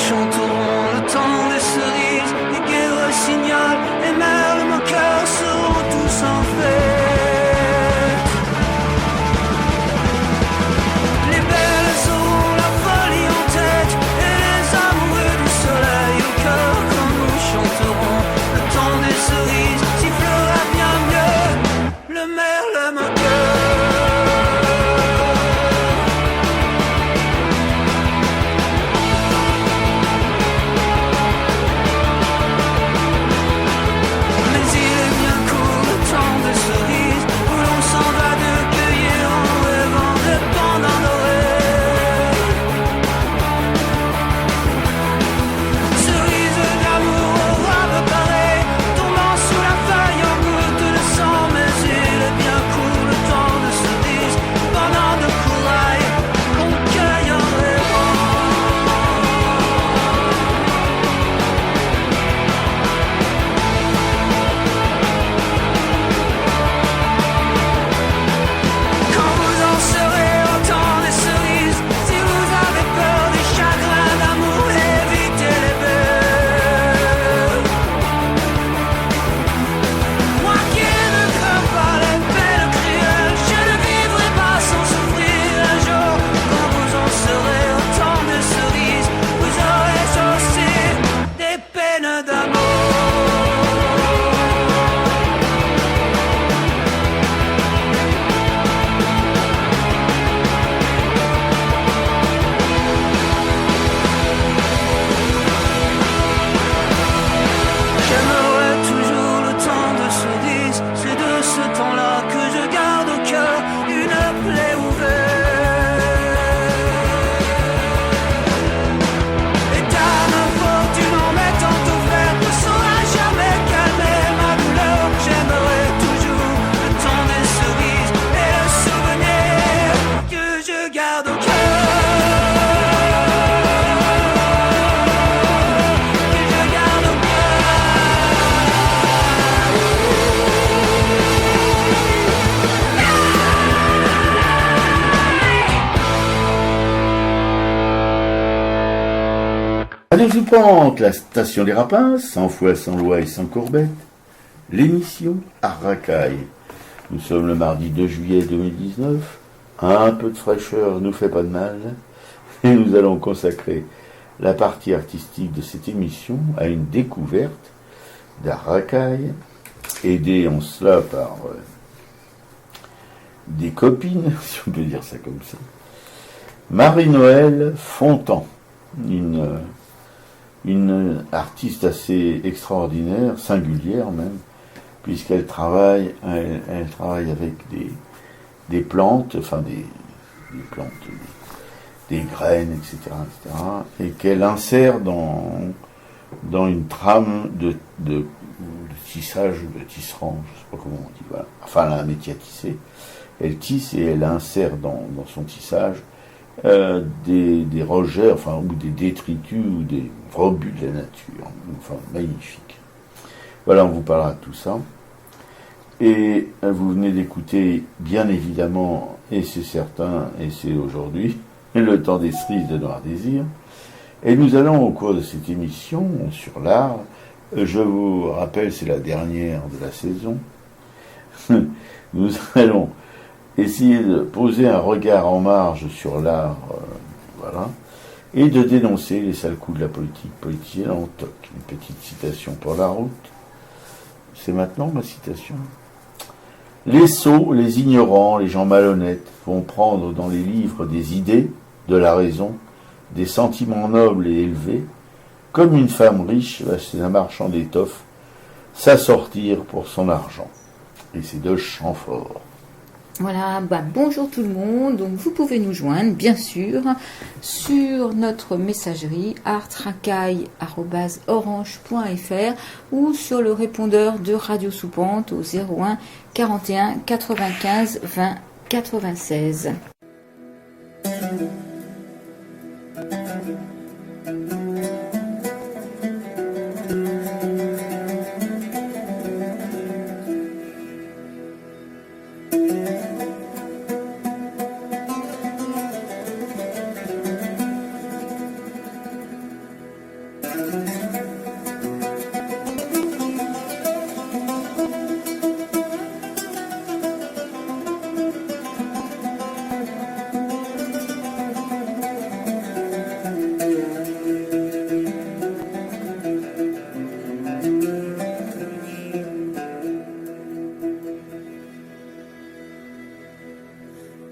chanterons le temps des cerises, les guerres rossignol et merle moqueur seront tous en fête. Les belles auront la folie en tête et les amoureux du soleil au cœur quand nous chanterons le temps des cerises sifflera bien mieux le merle moqueur. Radio Soupente, la station des Rapins, sans foi, sans loi et sans courbette, l'émission Arracaille. Nous sommes le mardi 2 juillet 2019, un peu de fraîcheur nous fait pas de mal, et nous allons consacrer la partie artistique de cette émission à une découverte d'Arracaille, aidée en cela par des copines, si on peut dire ça comme ça. Marie-Noëlle Fontan, une artiste assez extraordinaire, singulière même, puisqu'elle travaille, elle travaille avec des plantes, enfin des plantes, des graines, etc., et qu'elle insère dans une trame de tissage, de tisserand, je ne sais pas comment on dit, voilà. Enfin, elle a un métier à tisser. Elle tisse et elle insère dans son tissage des rejets, enfin, ou des détritus, ou des rebuts de la nature. Enfin, magnifique. Voilà, on vous parlera de tout ça. Et vous venez d'écouter, bien évidemment, et c'est certain, et c'est aujourd'hui, le temps des cerises de Noir Désir. Et nous allons, au cours de cette émission sur l'art, je vous rappelle, c'est la dernière de la saison, nous allons essayer de poser un regard en marge sur l'art, voilà, et de dénoncer les sales coups de la politique politicienne en toc. Une petite citation pour la route. C'est maintenant ma citation. Les sots, les ignorants, les gens malhonnêtes vont prendre dans les livres des idées, de la raison, des sentiments nobles et élevés, comme une femme riche va chez un marchand d'étoffes s'assortir pour son argent. Et c'est de Chamfort. Voilà, bonjour tout le monde. Donc vous pouvez nous joindre, bien sûr, sur notre messagerie artracaille@orange.fr ou sur le répondeur de Radio Soupente au 01 41 95 20 96.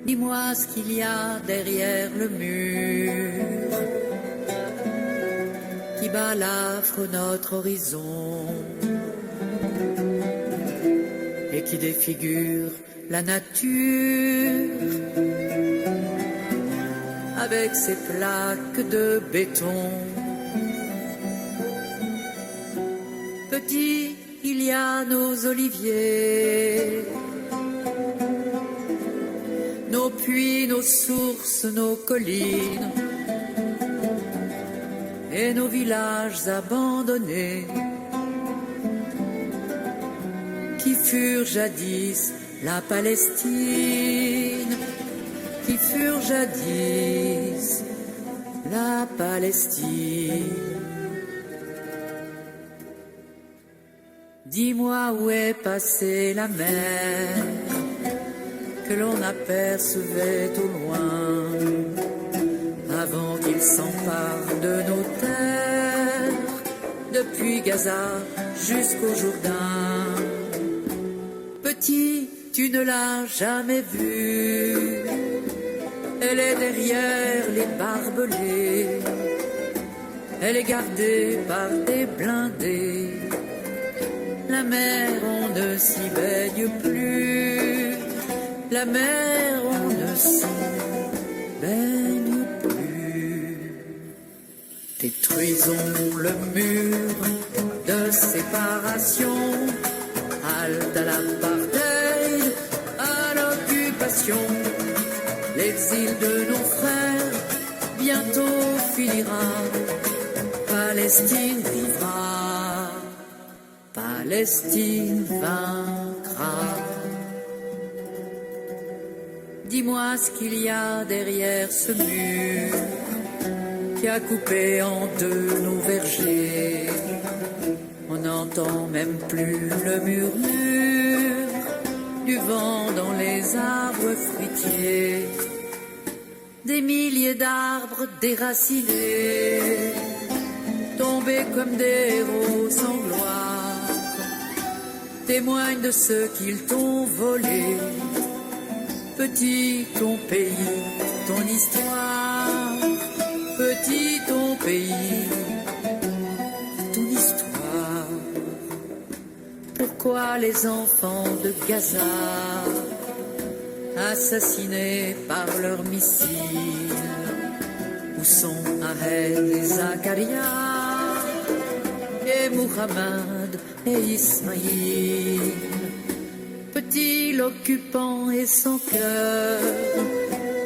Dis-moi ce qu'il y a derrière le mur qui balafre notre horizon et qui défigure la nature avec ses plaques de béton. Petit, il y a nos oliviers, nos puits, nos sources, nos collines et nos villages abandonnés qui furent jadis la Palestine, qui furent jadis la Palestine. Dis-moi où est passée la mer que l'on apercevait au loin avant qu'il s'empare de nos terres, depuis Gaza jusqu'au Jourdain. Petit, tu ne l'as jamais vue, elle est derrière les barbelés, elle est gardée par des blindés. La mer, on ne s'y baigne plus, la mer, on ne s'y baigne plus. Détruisons le mur de séparation, halte à l'apartheid, à l'occupation. L'exil de nos frères bientôt finira, Palestine vivra, Palestine vaincra. Dis-moi ce qu'il y a derrière ce mur qui a coupé en deux nos vergers. On n'entend même plus le murmure du vent dans les arbres fruitiers. Des milliers d'arbres déracinés, tombés comme des héros sans gloire, témoignent de ce qu'ils t'ont volé. Petit ton pays, ton histoire, petit ton pays, ton histoire. Pourquoi les enfants de Gaza, assassinés par leurs missiles, où sont Ahel et Zacharia et Muhammad et Ismaïl? Petit, l'occupant et son cœur,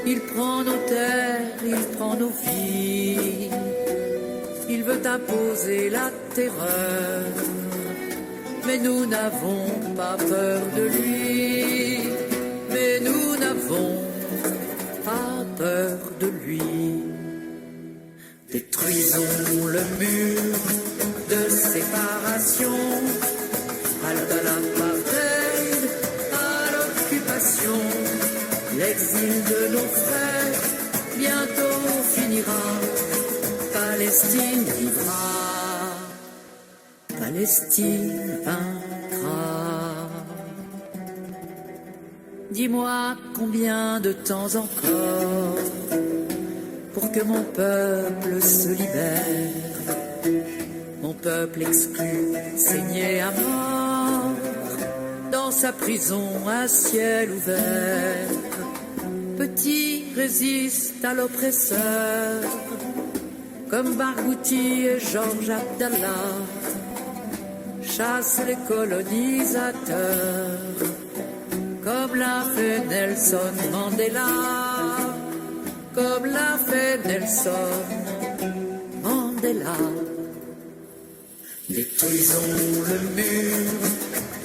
il prend nos terres, il prend nos vies, il veut imposer la terreur, mais nous n'avons pas peur de lui, mais nous n'avons pas peur de lui. Détruisons le mur de séparation, à l'apartheid, à l'occupation. L'exil de nos frères bientôt finira, Palestine vivra, Palestine vaincra. Dis-moi combien de temps encore pour que mon peuple se libère, mon peuple exclu, saigné à mort, dans sa prison à ciel ouvert. Petit, résiste à l'oppresseur, comme Barghouti et Georges Abdallah, chasse les colonisateurs, comme l'a fait Nelson Mandela, comme l'a fait Nelson Mandela. Détruisons le mur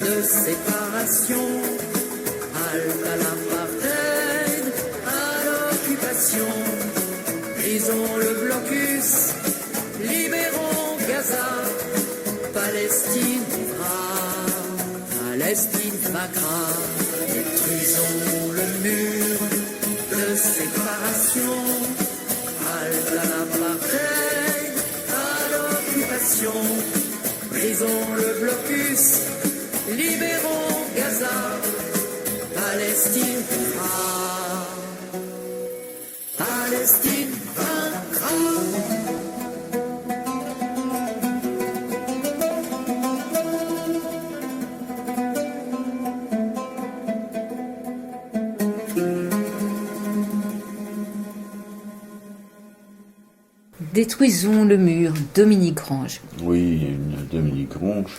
de séparation, halte à l'apartheid, à l'occupation. Brisons le blocus, libérons Gaza, Palestine vivra, Palestine vaincra. Détruisons le mur de séparation, halte à l'apartheid, à l'occupation. Brisons le blocus, libérons Gaza, Palestine vivra. Palestine vaincra. Détruisons le mur, Dominique Grange. Oui, une Dominique Grange,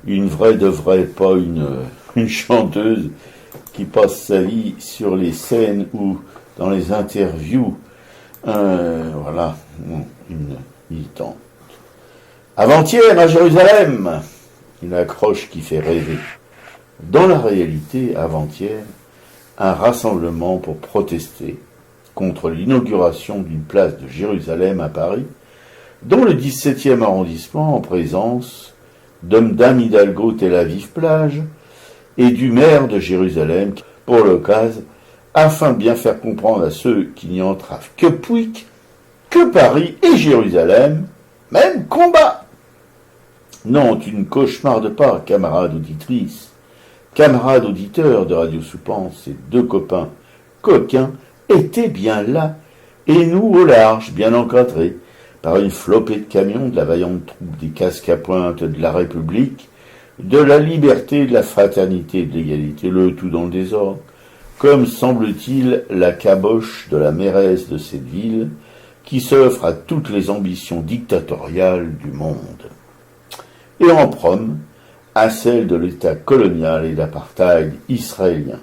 une vraie de vraie, pas une chanteuse qui passe sa vie sur les scènes ou dans les interviews. Voilà, une militante. Avant-hier à Jérusalem, une accroche qui fait rêver. Dans la réalité, avant-hier, un rassemblement pour protester contre l'inauguration d'une place de Jérusalem à Paris, dont le 17e arrondissement en présence d'hommes d'Anne Hidalgo Tel Aviv Plage et du maire de Jérusalem pour l'occasion, afin de bien faire comprendre à ceux qui n'y entravent que Pouic, que Paris et Jérusalem, même combat. Non, tu ne cauchemardes pas, camarades auditrices, camarades auditeurs de Radio Soupance, ces deux copains coquins étaient bien là, et nous au large, bien encadrés, par une flopée de camions de la vaillante troupe des casques à pointe de la République, de la liberté, de la fraternité et de l'égalité, le tout dans le désordre, comme semble-t-il la caboche de la mairesse de cette ville, qui s'offre à toutes les ambitions dictatoriales du monde. Et en prom, à celle de l'État colonial et d'apartheid israélien.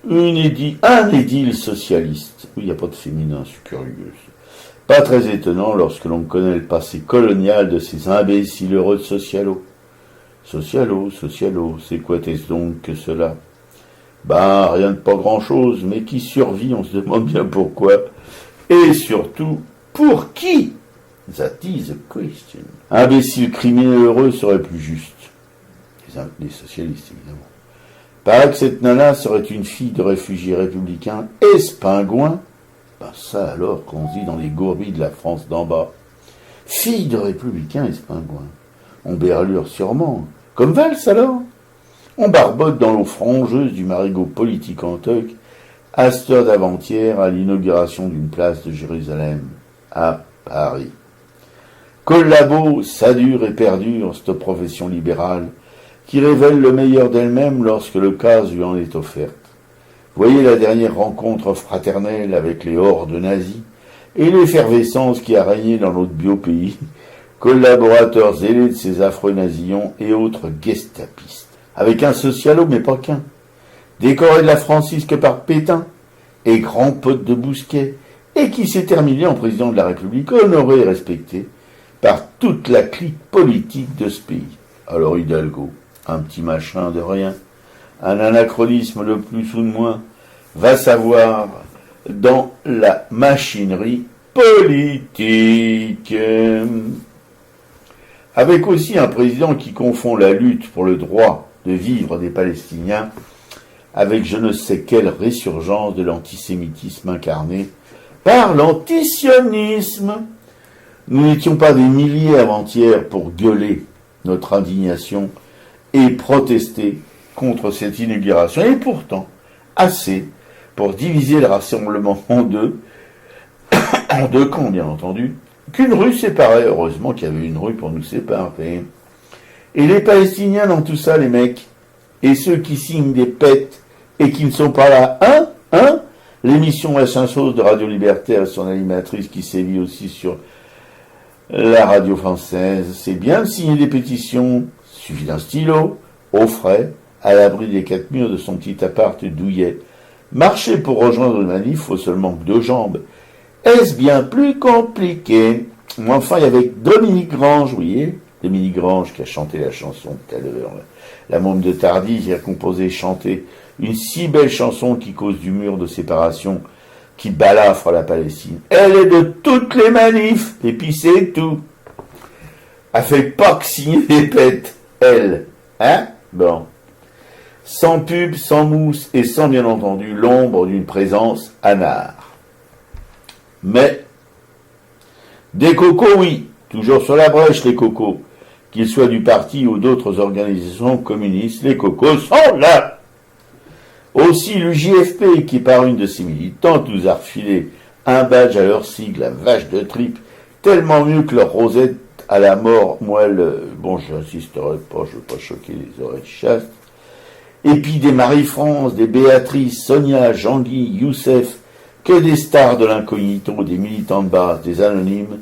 Un édile socialiste. Oui, il n'y a pas de féminin, je suis curieuse. Pas très étonnant lorsque l'on connaît le passé colonial de ces imbéciles heureux de socialo. Socialo, c'est quoi est-ce donc que cela? Rien de pas grand-chose, mais qui survit, on se demande bien pourquoi. Et surtout, pour qui? That is a question. Imbécile criminel heureux serait plus juste. Les socialistes, évidemment. Paraît que cette nana serait une fille de réfugiés républicains espingouins. Ça alors qu'on se dit dans les gourbilles de la France d'en bas. Fille de républicains espingouins. On berlure sûrement. Comme Valls alors. On barbote dans l'eau frangeuse du marigot politique en toc, à cette heure d'avant-hier à l'inauguration d'une place de Jérusalem, à Paris. Collabo, ça dure et perdure, cette profession libérale, qui révèle le meilleur d'elle-même lorsque le cas lui en est offerte. Voyez la dernière rencontre fraternelle avec les hordes nazis et l'effervescence qui a régné dans notre biopays, collaborateurs zélés de ces affreux nazillons et autres gestapistes, avec un socialo mais pas qu'un, décoré de la Francisque par Pétain et grand pote de Bousquet, et qui s'est terminé en président de la République, honoré et respecté par toute la clique politique de ce pays. Alors Hidalgo, un petit machin de rien, un anachronisme de plus ou de moins, va savoir dans la machinerie politique. Avec aussi un président qui confond la lutte pour le droit de vivre des Palestiniens avec je ne sais quelle résurgence de l'antisémitisme incarné par l'antisionisme. Nous n'étions pas des milliers avant-hier pour gueuler notre indignation et protester contre cette inauguration, et pourtant assez pour diviser le rassemblement en deux camps bien entendu, qu'une rue séparait, heureusement qu'il y avait une rue pour nous séparer. Et les Palestiniens dans tout ça, les mecs, et ceux qui signent des pètes et qui ne sont pas là, l'émission Machin-Chose de Radio Libertaire, son animatrice qui sévit aussi sur la radio française, c'est bien de signer des pétitions, suffit d'un stylo, au frais, à l'abri des quatre murs de son petit appart douillet. Marcher pour rejoindre une manif, faut seulement 2 jambes. Est-ce bien plus compliqué? Mais enfin, il y avait Dominique Grange, vous voyez, Dominique Grange qui a chanté la chanson tout à l'heure, la môme de Tardy, qui a composé et chanté une si belle chanson qui cause du mur de séparation, qui balafre la Palestine. Elle est de toutes les manifs, et puis c'est tout. Elle fait pas que signer des pètes, elle. Hein? Bon. Sans pub, sans mousse, et sans bien entendu l'ombre d'une présence anard. Mais, des cocos, oui, toujours sur la brèche les cocos, qu'ils soient du parti ou d'autres organisations communistes, les cocos sont là. Aussi l'UJFP, qui par une de ses militantes nous a refilé un badge à leur sigle, la vache de tripe, tellement mieux que leur rosette à la mort. Moi, bon, j'insisterai pas, je veux pas choquer les oreilles chastes. Et puis des Marie-France, des Béatrice, Sonia, Jean-Guy, Youssef, que des stars de l'incognito, des militants de base, des anonymes,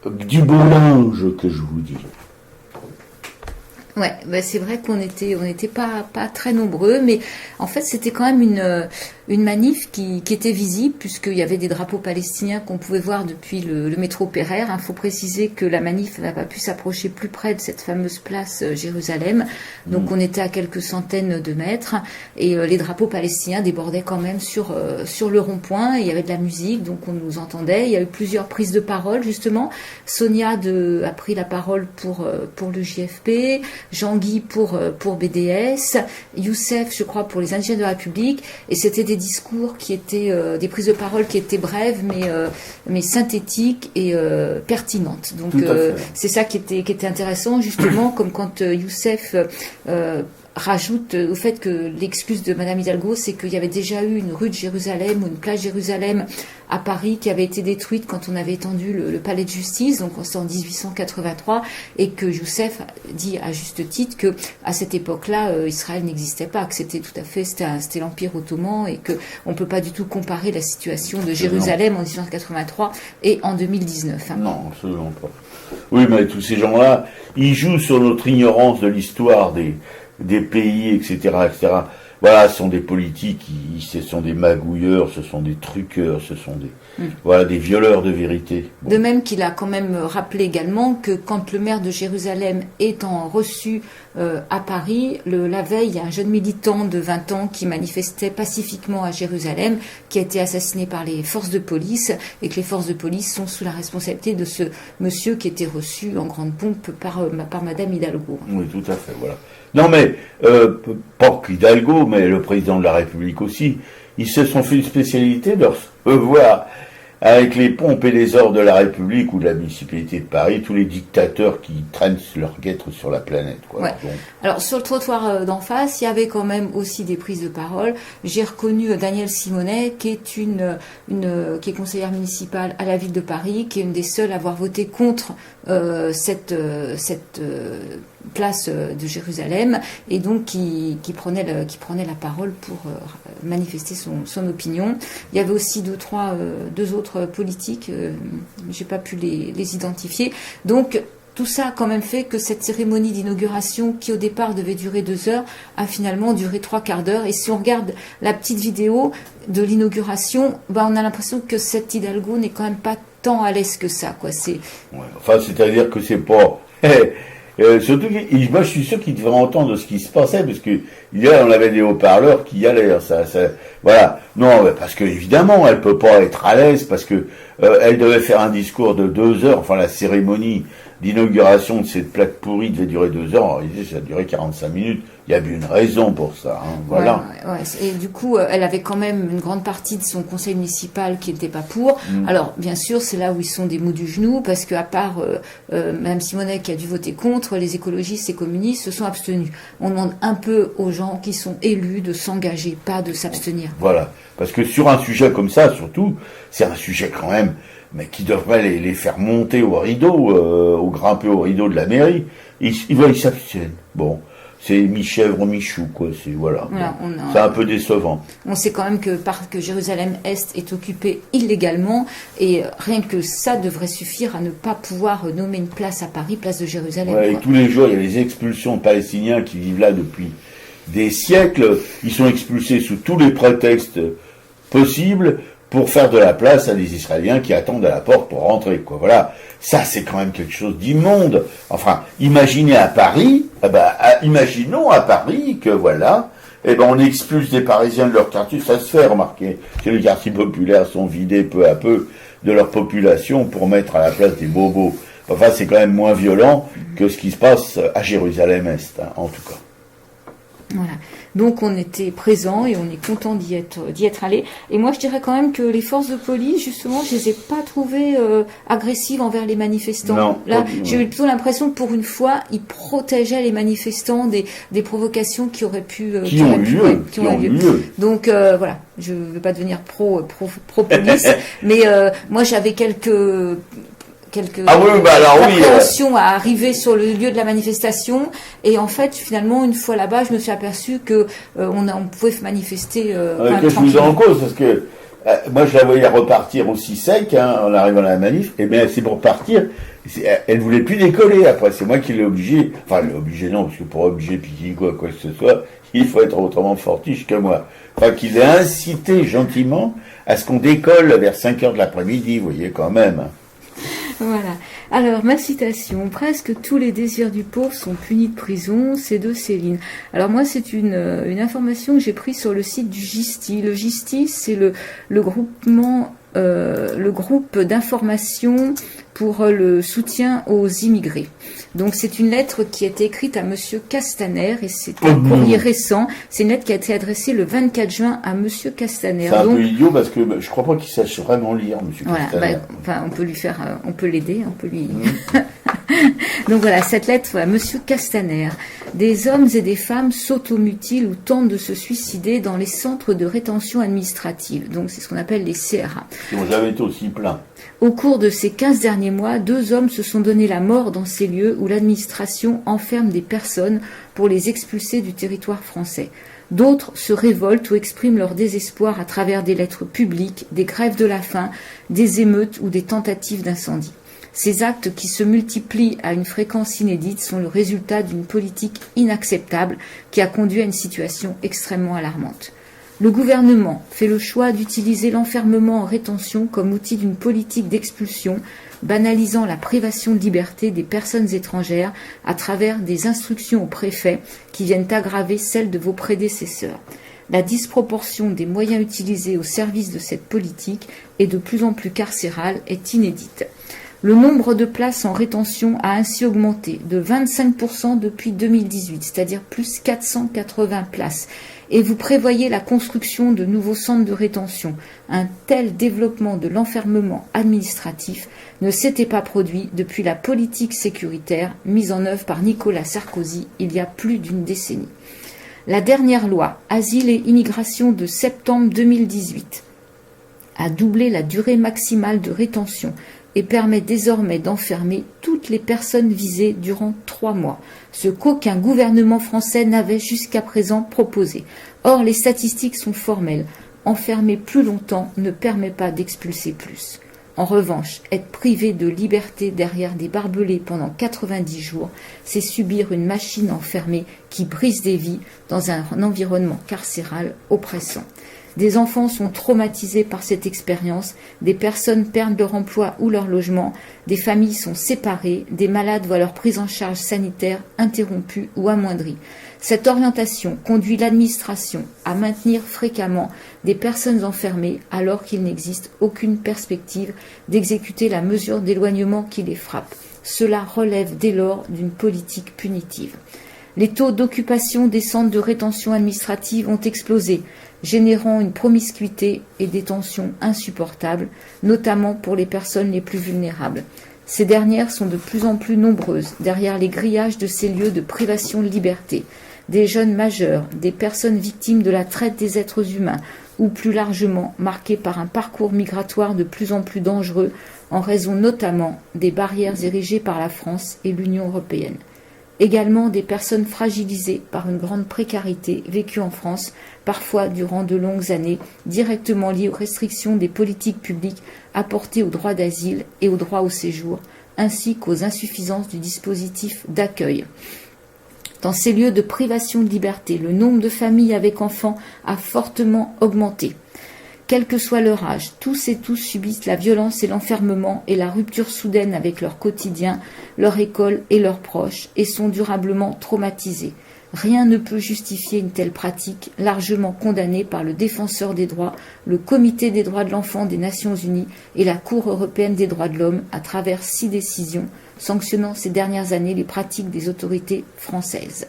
du beau linge que je vous dis. Ouais, bah c'est vrai qu'on était pas très nombreux, mais en fait c'était quand même une manif qui était visible puisqu'il y avait des drapeaux palestiniens qu'on pouvait voir depuis le métro Pereire. Il faut préciser que la manif n'a pas pu s'approcher plus près de cette fameuse place Jérusalem, donc on était à quelques centaines de mètres et les drapeaux palestiniens débordaient quand même sur le rond-point. Il y avait de la musique, donc on nous entendait. Il y a eu plusieurs prises de parole justement. Sonia a pris la parole pour le JFP. Jean-Guy pour BDS, Youssef, je crois, pour les indigènes de la République, et c'était des discours qui étaient, des prises de parole qui étaient brèves, mais synthétiques et pertinentes. Donc c'est ça qui était intéressant, justement, comme quand Youssef rajoute au fait que l'excuse de Madame Hidalgo, c'est qu'il y avait déjà eu une rue de Jérusalem ou une place Jérusalem à Paris qui avait été détruite quand on avait étendu le palais de justice, donc c'était en 1883, et que Youssef dit à juste titre que à cette époque-là, Israël n'existait pas, que c'était tout à fait, c'était l'Empire ottoman, et que on peut pas du tout comparer la situation de Jérusalem en 1883 et en 2019. Hein. Non, absolument pas. Oui, mais tous ces gens-là, ils jouent sur notre ignorance de l'histoire des pays, etc., etc. Voilà, ce sont des politiques, ce sont des magouilleurs, ce sont des truqueurs, ce sont des violeurs de vérité. Bon. De même qu'il a quand même rappelé également que quand le maire de Jérusalem étant reçu à Paris, la veille, il y a un jeune militant de 20 ans qui manifestait pacifiquement à Jérusalem, qui a été assassiné par les forces de police, et que les forces de police sont sous la responsabilité de ce monsieur qui était reçu en grande pompe par Madame Hidalgo. Oui, tout à fait, voilà. Non, mais, pas qu'Hidalgo, mais le président de la République aussi, ils se sont fait une spécialité de recevoir avec les pompes et les ors de la République ou de la municipalité de Paris, tous les dictateurs qui traînent leur guêtre sur la planète. Quoi. Ouais. Alors, sur le trottoir d'en face, il y avait quand même aussi des prises de parole. J'ai reconnu Danielle Simonet, qui est qui est conseillère municipale à la ville de Paris, qui est une des seules à avoir voté contre cette place de Jérusalem, et donc qui prenait la parole pour manifester son opinion. Il y avait aussi deux autres politiques, j'ai pas pu les identifier. Donc tout ça a quand même fait que cette cérémonie d'inauguration, qui au départ devait durer 2 heures, a finalement duré 3/4 d'heure. Et si on regarde la petite vidéo de l'inauguration, on a l'impression que cette Hidalgo n'est quand même pas tant à l'aise que ça, quoi. C'est-à-dire que c'est pas... surtout, moi je suis sûr qu'il devrait entendre ce qui se passait, parce que hier on avait des haut-parleurs qui allaient, voilà. Non, parce que évidemment elle peut pas être à l'aise, parce que elle devait faire un discours de 2 heures, enfin la cérémonie d'inauguration de cette plaque pourrie devait durer 2 heures, ça a duré 45 minutes, il y a bien une raison pour ça, hein, voilà. Ouais. Et du coup, elle avait quand même une grande partie de son conseil municipal qui n'était pas pour. Alors, bien sûr, c'est là où ils sont des maux du genou, parce qu'à part Mme Simonet qui a dû voter contre, les écologistes et communistes se sont abstenus. On demande un peu aux gens qui sont élus de s'engager, pas de s'abstenir. Voilà, parce que sur un sujet comme ça, surtout, c'est un sujet quand même, mais qui devrait les faire monter au rideau, grimper au rideau de la mairie. Ils s'abstiennent. Bon. C'est mi-chèvre, mi-chou, quoi. Voilà c'est un peu décevant. On sait quand même que Jérusalem-Est est occupée illégalement, et rien que ça devrait suffire à ne pas pouvoir nommer une place à Paris, place de Jérusalem. Ouais, et tous les jours, il y a des expulsions de Palestiniens qui vivent là depuis des siècles. Ils sont expulsés sous tous les prétextes possibles pour faire de la place à des Israéliens qui attendent à la porte pour rentrer, quoi. Voilà. Ça, c'est quand même quelque chose d'immonde. Enfin, imaginons à Paris que, voilà, on expulse des Parisiens de leur quartier. Ça se fait, remarquer, que les quartiers populaires sont vidés peu à peu de leur population pour mettre à la place des bobos. Enfin, c'est quand même moins violent que ce qui se passe à Jérusalem-Est, hein, en tout cas. Voilà. Donc on était présents et on est content d'y être allé. Et moi je dirais quand même que les forces de police, justement, je les ai pas trouvées agressives envers les manifestants. Non, Là, j'ai eu plutôt l'impression que pour une fois, ils protégeaient les manifestants des provocations qui auraient pu qui ont eu lieu. Donc voilà, je ne veux pas devenir pro police, mais moi j'avais quelques appréhensions à arriver sur le lieu de la manifestation, et en fait finalement une fois là-bas je me suis aperçue que on pouvait manifester que je vous en cause, parce que moi je la voyais repartir aussi sec en arrivant à la manif, et bien c'est pour partir, elle voulait plus décoller après, c'est moi qui l'ai obligé, non, parce que pour obliger piquer quoi que ce soit, il faut être autrement fortiche que moi, qu'il ait incité gentiment à ce qu'on décolle vers 5h de l'après-midi, vous voyez quand même. Voilà. Alors, ma citation, presque tous les désirs du pauvre sont punis de prison, c'est de Céline. Alors moi, c'est une information que j'ai prise sur le site du GISTI. Le GISTI, c'est le groupe d'information pour le soutien aux immigrés. Donc c'est une lettre qui a été écrite à Monsieur Castaner, et c'est un courrier récent. C'est une lettre qui a été adressée le 24 juin à Monsieur Castaner. C'est un peu idiot parce que je crois pas qu'il sache vraiment lire, Monsieur Castaner. On peut lui faire, on peut l'aider, on peut lui. Donc voilà, cette lettre à Monsieur Castaner. Des hommes et des femmes s'automutilent ou tentent de se suicider dans les centres de rétention administrative. Donc c'est ce qu'on appelle les CRA. Ils n'ont jamais été aussi pleins. Au cours de ces 15 derniers mois, 2 hommes se sont donné la mort dans ces lieux où l'administration enferme des personnes pour les expulser du territoire français. D'autres se révoltent ou expriment leur désespoir à travers des lettres publiques, des grèves de la faim, des émeutes ou des tentatives d'incendie. Ces actes qui se multiplient à une fréquence inédite sont le résultat d'une politique inacceptable qui a conduit à une situation extrêmement alarmante. Le gouvernement fait le choix d'utiliser l'enfermement en rétention comme outil d'une politique d'expulsion, banalisant la privation de liberté des personnes étrangères à travers des instructions aux préfets qui viennent aggraver celles de vos prédécesseurs. La disproportion des moyens utilisés au service de cette politique et de plus en plus carcérale est inédite. Le nombre de places en rétention a ainsi augmenté de 25% depuis 2018, c'est-à-dire plus 480 places. Et vous prévoyez la construction de nouveaux centres de rétention. Un tel développement de l'enfermement administratif ne s'était pas produit depuis la politique sécuritaire mise en œuvre par Nicolas Sarkozy il y a plus d'une décennie. La dernière loi Asile et Immigration de septembre 2018 a doublé la durée maximale de rétention et permet désormais d'enfermer toutes les personnes visées durant 3 mois, ce qu'aucun gouvernement français n'avait jusqu'à présent proposé. Or, les statistiques sont formelles. Enfermer plus longtemps ne permet pas d'expulser plus. En revanche, être privé de liberté derrière des barbelés pendant 90 jours, c'est subir une machine enfermée qui brise des vies dans un environnement carcéral oppressant. Des enfants sont traumatisés par cette expérience, des personnes perdent leur emploi ou leur logement, des familles sont séparées, des malades voient leur prise en charge sanitaire interrompue ou amoindrie. Cette orientation conduit l'administration à maintenir fréquemment des personnes enfermées alors qu'il n'existe aucune perspective d'exécuter la mesure d'éloignement qui les frappe. Cela relève dès lors d'une politique punitive. Les taux d'occupation des centres de rétention administrative ont explosé, générant une promiscuité et des tensions insupportables, notamment pour les personnes les plus vulnérables. Ces dernières sont de plus en plus nombreuses derrière les grillages de ces lieux de privation de liberté. Des jeunes majeurs, des personnes victimes de la traite des êtres humains, ou plus largement marquées par un parcours migratoire de plus en plus dangereux, en raison notamment des barrières érigées par la France et l'Union européenne. Également des personnes fragilisées par une grande précarité vécue en France, parfois durant de longues années, directement liées aux restrictions des politiques publiques apportées au droit d'asile et au droit au séjour, ainsi qu'aux insuffisances du dispositif d'accueil. Dans ces lieux de privation de liberté, le nombre de familles avec enfants a fortement augmenté. Quel que soit leur âge, tous et tous subissent la violence et l'enfermement et la rupture soudaine avec leur quotidien, leur école et leurs proches, et sont durablement traumatisés. Rien ne peut justifier une telle pratique, largement condamnée par le Défenseur des droits, le Comité des droits de l'enfant des Nations Unies et la Cour européenne des droits de l'homme à travers 6 décisions sanctionnant ces dernières années les pratiques des autorités françaises.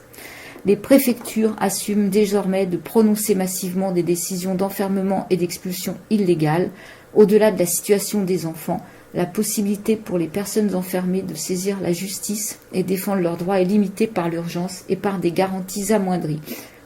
Les préfectures assument désormais de prononcer massivement des décisions d'enfermement et d'expulsion illégales. Au-delà de la situation des enfants, la possibilité pour les personnes enfermées de saisir la justice et défendre leurs droits est limitée par l'urgence et par des garanties amoindries,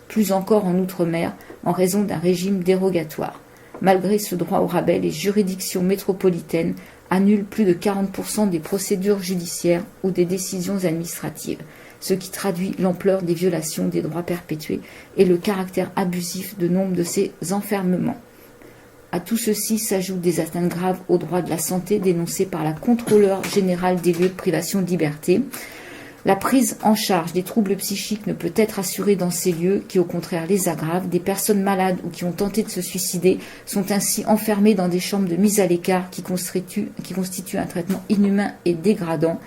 plus encore en Outre-mer, en raison d'un régime dérogatoire. Malgré ce droit au rabais, les juridictions métropolitaines annulent plus de 40% des procédures judiciaires ou des décisions administratives, ce qui traduit l'ampleur des violations des droits perpétués et le caractère abusif de nombre de ces enfermements. À tout ceci s'ajoutent des atteintes graves aux droits de la santé dénoncées par la contrôleure générale des lieux de privation de liberté. La prise en charge des troubles psychiques ne peut être assurée dans ces lieux qui, au contraire, les aggravent. Des personnes malades ou qui ont tenté de se suicider sont ainsi enfermées dans des chambres de mise à l'écart qui constituent un traitement inhumain et dégradant.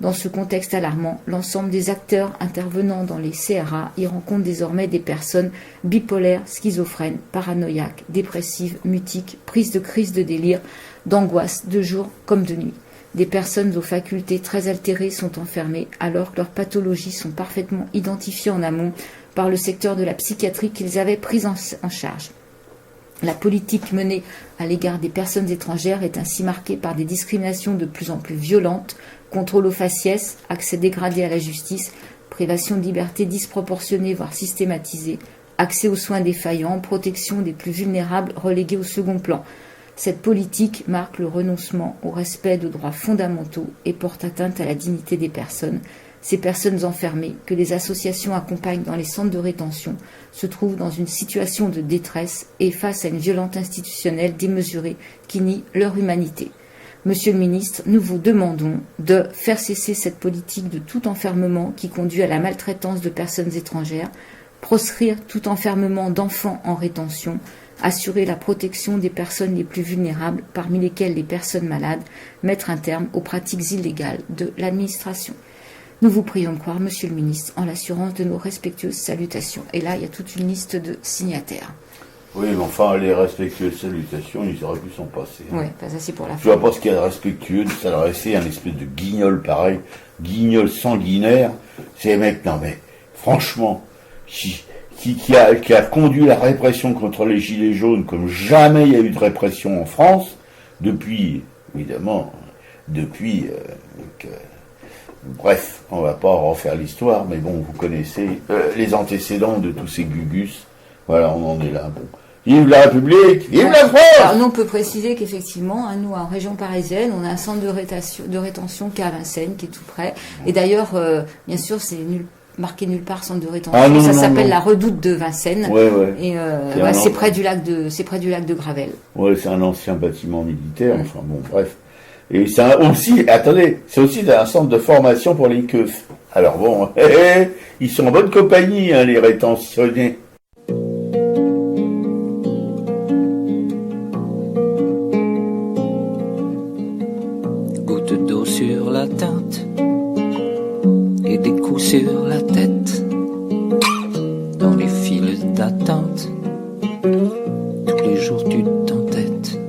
Dans ce contexte alarmant, l'ensemble des acteurs intervenant dans les CRA y rencontrent désormais des personnes bipolaires, schizophrènes, paranoïaques, dépressives, mutiques, prises de crises de délire, d'angoisse, de jour comme de nuit. Des personnes aux facultés très altérées sont enfermées alors que leurs pathologies sont parfaitement identifiées en amont par le secteur de la psychiatrie qu'ils avaient pris en charge. La politique menée à l'égard des personnes étrangères est ainsi marquée par des discriminations de plus en plus violentes, contrôle aux faciès, accès dégradé à la justice, privation de liberté disproportionnée voire systématisée, accès aux soins défaillants, protection des plus vulnérables relégués au second plan. Cette politique marque le renoncement au respect de droits fondamentaux et porte atteinte à la dignité des personnes. Ces personnes enfermées, que les associations accompagnent dans les centres de rétention, se trouvent dans une situation de détresse et face à une violence institutionnelle démesurée qui nie leur humanité. Monsieur le ministre, nous vous demandons de faire cesser cette politique de tout enfermement qui conduit à la maltraitance de personnes étrangères, proscrire tout enfermement d'enfants en rétention, assurer la protection des personnes les plus vulnérables, parmi lesquelles les personnes malades, mettre un terme aux pratiques illégales de l'administration. Nous vous prions de croire, Monsieur le ministre, en l'assurance de nos respectueuses salutations. Et là, il y a toute une liste de signataires. Oui, mais enfin, les respectueuses salutations, ils auraient pu s'en passer. Oui, ça c'est pour la Je vois pas ce qu'il y a de respectueux de s'adresser à un espèce de guignol pareil, guignol sanguinaire. C'est les mecs, non mais, franchement, qui a conduit la répression contre les Gilets jaunes comme jamais il y a eu de répression en France, depuis, évidemment, bref, on va pas refaire l'histoire, mais bon, vous connaissez les antécédents de tous ces gugus. Voilà, on en est là. Bon. Vive la République, vive la France! Alors nous, on peut préciser qu'effectivement, nous, en région parisienne, on a un centre de rétention qui est à Vincennes, qui est tout près. Et d'ailleurs, bien sûr, c'est marqué nulle part centre de rétention. Ah, non, ça non, s'appelle non. la Redoute de Vincennes. Ouais, ouais. Et C'est c'est près du lac de Gravel. Ouais, c'est un ancien bâtiment militaire, enfin bon, bref. Et c'est c'est aussi un centre de formation pour les keufs. Alors bon, ils sont en bonne compagnie, hein, les rétentionnaires. Goutte d'eau sur la teinte et des coups sur la tête. Dans les files d'attente, tous les jours tu t'entêtes.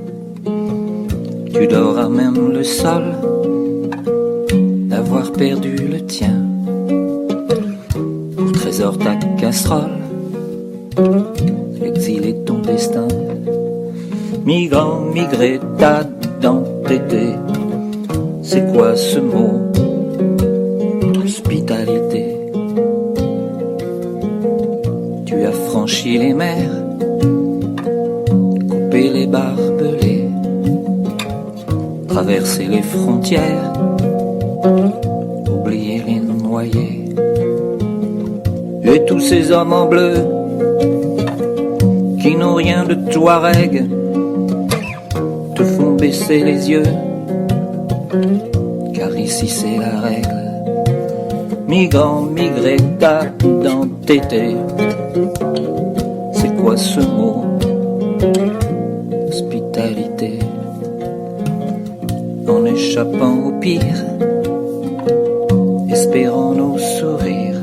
Tu dors à même le sol d'avoir perdu le tien. Pour trésor ta casserole, l'exil est ton destin. Migrant, migré, ta identité. C'est quoi ce mot? Hospitalité. Tu as franchi les mers, coupé les barbelés, traversé les frontières, oublié les noyés. Et tous ces hommes en bleu qui n'ont rien de Touareg te font baisser les yeux, car ici c'est la règle. Migrant, migré, ta identité. C'est quoi ce mot? Hospitalité. En échappant au pire, espérant nos sourires,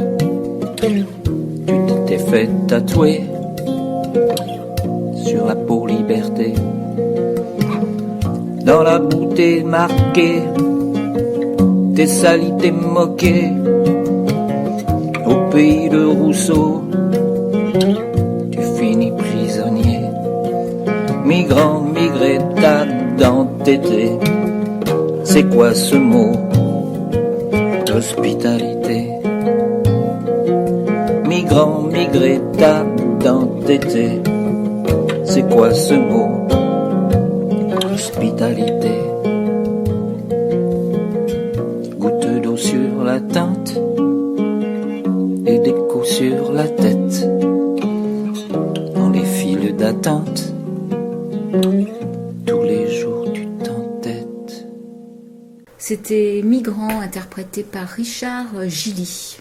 tu t'étais fait tatouer sur la peau liberté. Dans la boue t'es marqué, t'es sali, t'es moqué. Au pays de Rousseau, tu finis prisonnier. Migrant, migré, t'as d'entêté. C'est quoi ce mot? Hospitalité. Migrant, migré, t'as d'entêté. C'est quoi ce mot? Hospitalité. Goutte d'eau sur la teinte et des coups sur la tête. Dans les files d'attente, tous les jours tu t'entêtes. C'était Migrant, interprété par Richard Gilly.